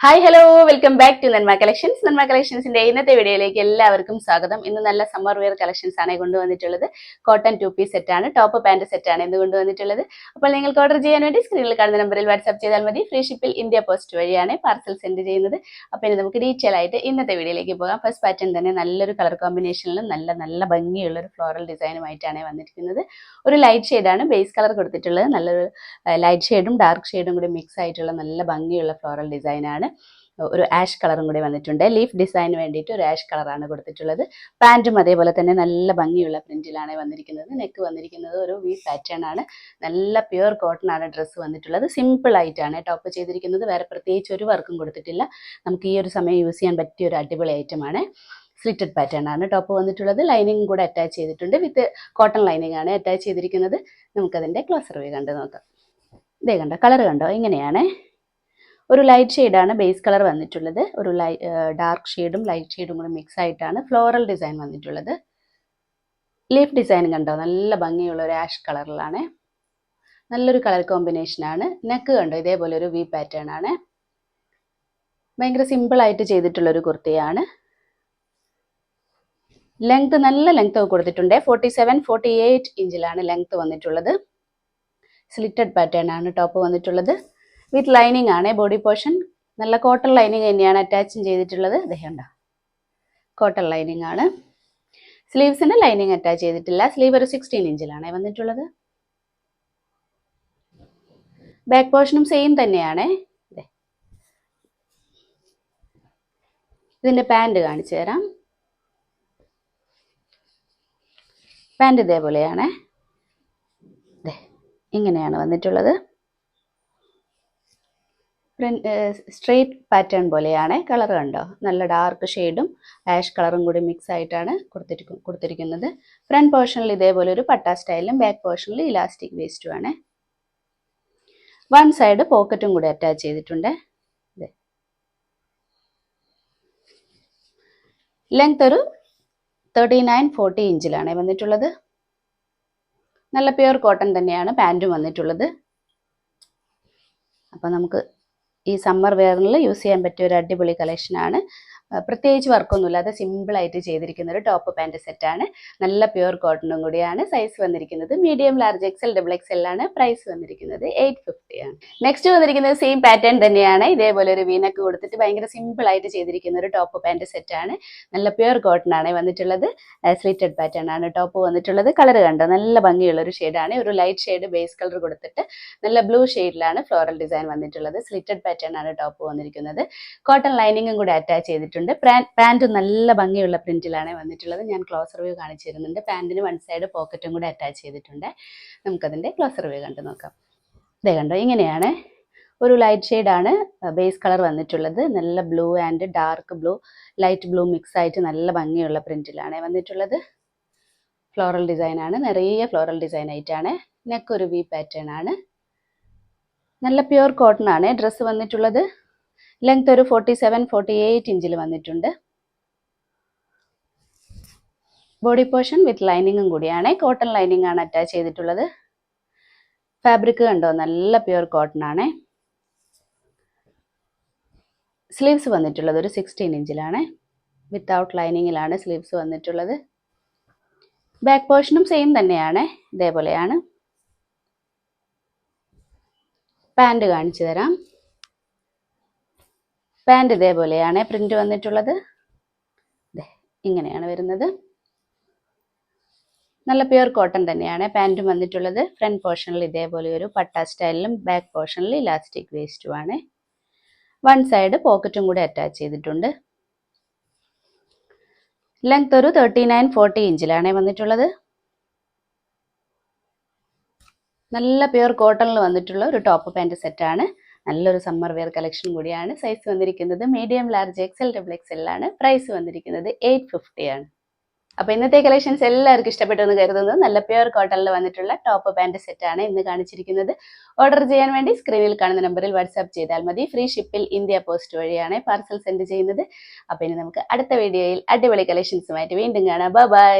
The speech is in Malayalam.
Hi hello welcome back to Nanma collections. Nanma കളക്ഷൻസിന്റെ ഇന്നത്തെ വീഡിയോയിലേക്ക് എല്ലാവർക്കും സ്വാഗതം. ഇന്ന് നല്ല സമ്മർ വെയർ കളക്ഷൻസ് ആണ് കൊണ്ടുവന്നിട്ടുള്ളത്. കോട്ടൺ 2 പീസ് സെറ്റാണ്, ടോപ്പ് പാന്റ് സെറ്റാണ് ഇന്ന് കൊണ്ടുവന്നിട്ടുള്ളത്. അപ്പോൾ നിങ്ങൾക്ക് ഓർഡർ ചെയ്യാൻ വേണ്ടി സ്ക്രീനിൽ കാണുന്ന നമ്പറിൽ വാട്സ്ആപ്പ് ചെയ്താൽ മതി. ഫ്രീ ഷിപ്പിൽ ഇന്ത്യ പോസ്റ്റ് വഴിയാണ് പാർസൽ സെൻഡ് ചെയ്യുന്നത്. അപ്പോൾ ഇനി നമുക്ക് ഡീറ്റെയിൽ ആയിട്ട് ഇന്നത്തെ വീഡിയോയിലേക്ക് പോകാം. ഫസ്റ്റ് പാറ്റേൺ തന്നെ നല്ലൊരു കളർ കോമ്പിനേഷനിലും നല്ല ഭംഗിയുള്ള ഒരു ഫ്ലോറൽ ഡിസൈനുമായിട്ടാണ് വന്നിരിക്കുന്നത്. ഒരു ലൈറ്റ് ഷെയ്ഡാണ് ബേസ് കളർ കൊടുത്തിട്ടുള്ളത്. നല്ലൊരു ലൈറ്റ് ഷെയ്ഡും ഡാർക്ക് ഷെയ്ഡും കൂടി മിക്സ് ആയിട്ടുള്ള നല്ല ഭംഗിയുള്ള ഫ്ലോറൽ ഡിസൈനാണ്. ഒരു ആഷ് കളറും കൂടി വന്നിട്ടുണ്ട്. ലീഫ് ഡിസൈന് വേണ്ടിയിട്ട് ഒരു ആഷ് കളറാണ് കൊടുത്തിട്ടുള്ളത്. പാൻറ്റും അതേപോലെ തന്നെ നല്ല ഭംഗിയുള്ള പ്രിന്റിലാണ് വന്നിരിക്കുന്നത്. നെക്ക് വന്നിരിക്കുന്നത് ഒരു വി പാറ്റേൺ ആണ്. നല്ല പ്യുവർ കോട്ടൺ ആണ് ഡ്രസ്സ് വന്നിട്ടുള്ളത്. സിമ്പിൾ ആയിട്ടാണ് ടോപ്പ് ചെയ്തിരിക്കുന്നത്. വേറെ പ്രത്യേകിച്ച് ഒരു വർക്കും കൊടുത്തിട്ടില്ല. നമുക്ക് ഈ ഒരു സമയം യൂസ് ചെയ്യാൻ പറ്റിയ ഒരു അടിപൊളി ഐറ്റമാണ്. സ്ലിറ്റഡ് പാറ്റേൺ ആണ് ടോപ്പ് വന്നിട്ടുള്ളത്. ലൈനിങ് കൂടെ അറ്റാച്ച് ചെയ്തിട്ടുണ്ട്. വിത്ത് കോട്ടൺ ലൈനിങ് ആണ് അറ്റാച്ച് ചെയ്തിരിക്കുന്നത്. നമുക്കതിൻ്റെ ക്ലോസർ വ്യൂ കണ്ട് നോക്കാം. ഇതേ കണ്ടോ, കളർ കണ്ടോ, ഇങ്ങനെയാണ്. ഒരു ലൈറ്റ് ഷെയ്ഡാണ് ബേസ് കളർ വന്നിട്ടുള്ളത്. ഒരു ഡാർക്ക് ഷെയ്ഡും ലൈറ്റ് ഷെയ്ഡും കൂടെ മിക്സ് ആയിട്ടാണ് ഫ്ലോറൽ ഡിസൈൻ വന്നിട്ടുള്ളത്. ലീഫ് ഡിസൈൻ കണ്ടോ, നല്ല ഭംഗിയുള്ള ഒരു ആഷ് കളറിലാണ്. നല്ലൊരു കളർ കോമ്പിനേഷനാണ്. നെക്ക് കണ്ടോ, ഇതേപോലെ ഒരു വി പാറ്റേൺ ആണ്. ഭയങ്കര സിമ്പിൾ ആയിട്ട് ചെയ്തിട്ടുള്ളൊരു കുർത്തിയാണ്. ലെങ്ത് നല്ല ലെങ്ത് കൊടുത്തിട്ടുണ്ട്. 47-48 ഇഞ്ചിലാണ് ലെങ്ത് വന്നിട്ടുള്ളത്. സ്ലിറ്റഡ് പാറ്റേൺ ആണ് ടോപ്പ് വന്നിട്ടുള്ളത്. വിത്ത് ലൈനിങ് ആണ്. ബോഡി പോർഷൻ നല്ല കോട്ടൺ ലൈനിങ് തന്നെയാണ് അറ്റാച്ചും ചെയ്തിട്ടുള്ളത്. ദേഹണ്ട കോട്ടൺ ലൈനിങ് ആണ്. സ്ലീവ്സിന് ലൈനിങ് അറ്റാച്ച് ചെയ്തിട്ടില്ല. സ്ലീവ് ഒരു 16 ഇഞ്ചിലാണ് വന്നിട്ടുള്ളത്. ബാക്ക് പോർഷനും സെയിം തന്നെയാണ്. ഇതിന്റെ പാൻറ് കാണിച്ചു തരാം. പാൻറ് ഇതേപോലെയാണ്. ഇങ്ങനെയാണ് വന്നിട്ടുള്ളത്. സ്ട്രെയിറ്റ് പാറ്റേൺ പോലെയാണ്. കളർ കണ്ടോ, നല്ല ഡാർക്ക് ഷെയ്ഡും ആഷ് കളറും കൂടി മിക്സ് ആയിട്ടാണ് കൊടുത്തിരിക്കുന്നത്. ഫ്രണ്ട് പോർഷനിൽ ഇതേപോലെ ഒരു പട്ട സ്റ്റൈലും ബാക്ക് പോർഷനിൽ ഇലാസ്റ്റിക് വേസ്റ്റും ആണ്. വൺ സൈഡ് പോക്കറ്റും കൂടി അറ്റാച്ച് ചെയ്തിട്ടുണ്ട്. ലെങ്ത് ഒരു 39-40 ഇഞ്ചിലാണ് വന്നിട്ടുള്ളത്. നല്ല പ്യുവർ കോട്ടൺ തന്നെയാണ് പാൻറ്റും വന്നിട്ടുള്ളത്. അപ്പോൾ നമുക്ക് ഈ സമ്മർ വെയറിൽ യൂസ് ചെയ്യാൻ പറ്റിയ ഒരു അടിപൊളി കളക്ഷനാണ്. പ്രത്യേകിച്ച് വർക്കൊന്നുമില്ലാതെ സിമ്പിളായിട്ട് ചെയ്തിരിക്കുന്ന ഒരു ടോപ്പ് പാൻറ് സെറ്റാണ്. നല്ല പ്യുവർ കോട്ടണും കൂടിയാണ്. സൈസ് വന്നിരിക്കുന്നത് medium, large, XL, double XL ആണ്. പ്രൈസ് വന്നിരിക്കുന്നത് 850 ആണ്. നെക്സ്റ്റ് വന്നിരിക്കുന്നത് സെയിം പാറ്റേൺ തന്നെയാണ്. ഇതേപോലെ ഒരു വീനക്ക് കൊടുത്തിട്ട് ഭയങ്കര സിമ്പിളായിട്ട് ചെയ്തിരിക്കുന്ന ഒരു ടോപ്പ് പാൻറ് സെറ്റാണ്. നല്ല പ്യുവർ കോട്ടൺ ആണ് വന്നിട്ടുള്ളത്. സ്ലിറ്റഡ് പാറ്റേൺ ആണ് ടോപ്പ് വന്നിട്ടുള്ളത്. കളർ കണ്ടോ, നല്ല ഭംഗിയുള്ള ഒരു ഷെയ്ഡാണ്. ഒരു ലൈറ്റ് ഷെയ്ഡ് ബേസ് കളർ കൊടുത്തിട്ട് നല്ല ബ്ലൂ ഷെയ്ഡിലാണ് ഫ്ലോറൽ ഡിസൈൻ വന്നിട്ടുള്ളത്. സ്ലിറ്റഡ് പാറ്റേൺ ആണ് ടോപ്പ് വന്നിരിക്കുന്നത്. കോട്ടൺ ലൈനിങ്ങും കൂടി അറ്റാച്ച് ചെയ്തിട്ടുണ്ട്. പാൻറ് നല്ല ഭംഗിയുള്ള പ്രിന്റിലാണ് വന്നിട്ടുള്ളത്. ഞാൻ ക്ലോസർ വ്യൂ കാണിച്ചു തരുന്നുണ്ട്. പാൻറ്റിന് വൺ സൈഡ് പോക്കറ്റും കൂടി അറ്റാച്ച് ചെയ്തിട്ടുണ്ട്. നമുക്കതിൻ്റെ ക്ലോസർ വ്യൂ കണ്ടു നോക്കാം. ഇതേ കണ്ടോ, ഇങ്ങനെയാണ്. ഒരു ലൈറ്റ് ഷെയ്ഡാണ് ബേസ് കളർ വന്നിട്ടുള്ളത്. നല്ല blue and dark blue, light blue mix ആയിട്ട് നല്ല ഭംഗിയുള്ള പ്രിന്റിലാണ് വന്നിട്ടുള്ളത്. ഫ്ലോറൽ ഡിസൈനാണ്, നിറയെ ഫ്ലോറൽ ഡിസൈൻ ആയിട്ടാണ്. നെക്ക് ഒരു വി പാറ്റേൺ ആണ്. നല്ല പ്യുവർ കോട്ടൺ ആണ് ഡ്രസ്സ് വന്നിട്ടുള്ളത്. ലെങ്ത് ഒരു 47-48 ഇഞ്ചിൽ വന്നിട്ടുണ്ട്. ബോഡി പോർഷൻ വിത്ത് ലൈനിങ്ങും കൂടിയാണ്. കോട്ടൺ ലൈനിങ് ആണ് അറ്റാച്ച് ചെയ്തിട്ടുള്ളത്. ഫാബ്രിക് കണ്ടോ, നല്ല പ്യുവർ കോട്ടൺ ആണ്. സ്ലീവ്സ് വന്നിട്ടുള്ളത് ഒരു 16 ഇഞ്ചിലാണ്. വിത്തൗട്ട് ലൈനിങ്ങിലാണ് സ്ലീവ്സ് വന്നിട്ടുള്ളത്. ബാക്ക് പോർഷനും സെയിം തന്നെയാണ്. ഇതേപോലെയാണ്. പാൻറ് കാണിച്ചു തരാം. പാൻറ് ഇതേപോലെയാണ് പ്രിന്റ് വന്നിട്ടുള്ളത്. ഇങ്ങനെയാണ് വരുന്നത്. നല്ല പ്യുവർ കോട്ടൺ തന്നെയാണ് പാൻറ്റും വന്നിട്ടുള്ളത്. ഫ്രണ്ട് പോർഷനിൽ ഇതേപോലെ ഒരു പട്ട സ്റ്റൈലിലും ബാക്ക് പോർഷനിൽ ഇലാസ്റ്റിക് വേസ്റ്റും ആണ്. വൺ സൈഡ് പോക്കറ്റും കൂടി അറ്റാച്ച് ചെയ്തിട്ടുണ്ട്. ലെങ്ത് ഒരു 39-40 ഇഞ്ചിലാണ് വന്നിട്ടുള്ളത്. നല്ല പ്യുവർ കോട്ടണിൽ വന്നിട്ടുള്ള ഒരു ടോപ്പ് പാൻറ് സെറ്റാണ്. നല്ലൊരു സമ്മർ വെയർ കളക്ഷൻ കൂടിയാണ്. സൈസ് വന്നിരിക്കുന്നത് medium, large, XL, double XL ആണ്. പ്രൈസ് വന്നിരിക്കുന്നത് 850 ആണ്. അപ്പോൾ ഇന്നത്തെ കളക്ഷൻസ് എല്ലാവർക്കും ഇഷ്ടപ്പെട്ടു എന്ന് കരുതുന്നു. നല്ല പ്യുവർ കോട്ടണിൽ വന്നിട്ടുള്ള ടോപ്പ് പാൻറ് സെറ്റാണ് ഇന്ന് കാണിച്ചിരിക്കുന്നത്. ഓർഡർ ചെയ്യാൻ വേണ്ടി സ്ക്രീനിൽ കാണുന്ന നമ്പറിൽ വാട്സ്ആപ്പ് ചെയ്താൽ മതി. ഫ്രീ ഷിപ്പിൽ ഇന്ത്യ പോസ്റ്റ് വഴിയാണ് പാർസൽ സെൻഡ് ചെയ്യുന്നത്. അപ്പോൾ ഇനി നമുക്ക് അടുത്ത വീഡിയോയിൽ അടിപൊളി കളക്ഷൻസുമായിട്ട് വീണ്ടും കാണാം. ബൈ.